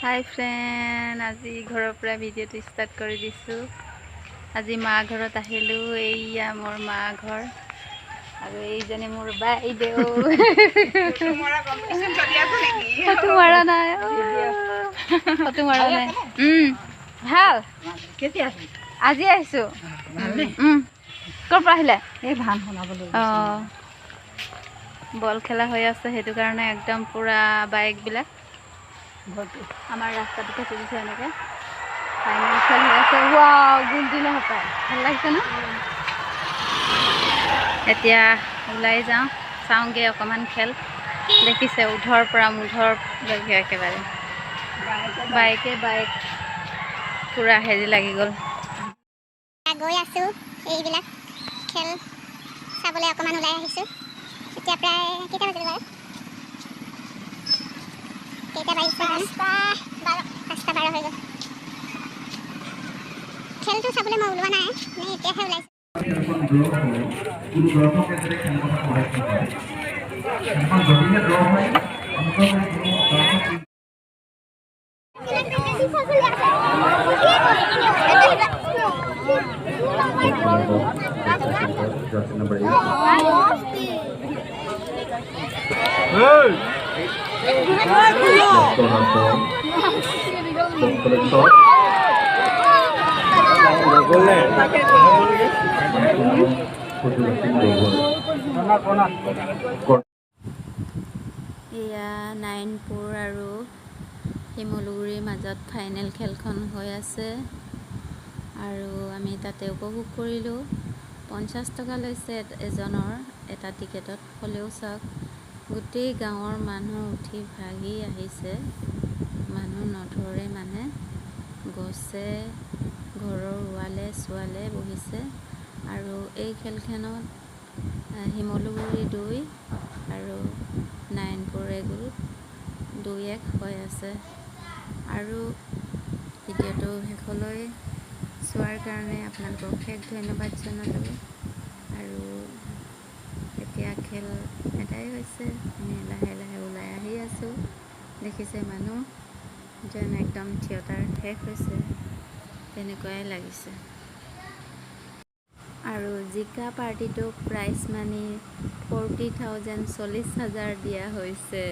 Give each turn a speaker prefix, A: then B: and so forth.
A: Hi friend আজি ঘৰৰ পৰা ভিডিঅ'টো ষ্টাৰ্ট কৰি দিছোঁ। আজি মা ঘৰত আহিলোঁ। এইয়া মোৰ মা ঘৰ আৰু এইজনী মোৰ বাইদেউ। ফটো মাৰা নাই ভাল আজি আহিছোঁ। ক'ৰ পৰা আহিলে?
B: এই ভান শুনাবলৈ
A: অঁ বল খেলা হৈ আছে, সেইটো কাৰণে একদম পুৰা বাইকবিলাক আমাৰ ৰাস্তাটোতে তুলিছে এনেকৈ ফাইনেল খেল হৈ আছে। ৱাও গোল দিলে হপায়, ভাল লাগিছে ন? এতিয়া ওলাই যাওঁ, চাওঁগৈ অকণমান খেল। দেখিছে উধৰ পৰা মুধৰলৈকে একেবাৰে বাইক পুৰা হেৰি লাগি গ'ল।
C: গৈ আছোঁ এইবিলাক খেল চাবলৈ অকণমান ওলাই আহিছোঁ। এতিয়া প্ৰায় কেইটা বাজিলে বাৰু? কেইটা বাজিছে? 5:12 হৈ গ'ল। খেলটো চাবলৈ মই ওলোৱা নাই, নে এতিয়াহে ওলাইছোঁ।
A: এয়া নাৰায়ণপুৰ আৰু শিমলুগুৰিৰ মাজত ফাইনেল খেলখন হৈ আছে আৰু আমি তাতে উপভোগ কৰিলোঁ। 50 টকা লৈছে এজনৰ এটা টিকেটত। হ'লেও চাওক, গোটেই গাঁৱৰ মানুহ উঠি ভাগি আহিছে। মানুহ নধৰে মানে, গছে ঘৰৰ ৱালে চোৱালে বহিছে। আৰু এই খেলখনত শিমলুগুৰি 2 আৰু নাৰায়ণপুৰ 2-1 হৈ আছে। আৰু ভিডিঅ'টো শেষলৈ চোৱাৰ কাৰণে আপোনালোকক অশেষ ধন্যবাদ জনালোঁ। আৰু এতিয়া খেল এটাই হৈছে, আমি লাহে লাহে ওলাই আহি আছোঁ। দেখিছে মানুহ যেন একদম থিয়েটাৰ শেষ হৈছে তেনেকুৱাই লাগিছে। আৰু জিকা পাৰ্টিটোক প্ৰাইজ মানি 40,000 40,000 দিয়া হৈছে।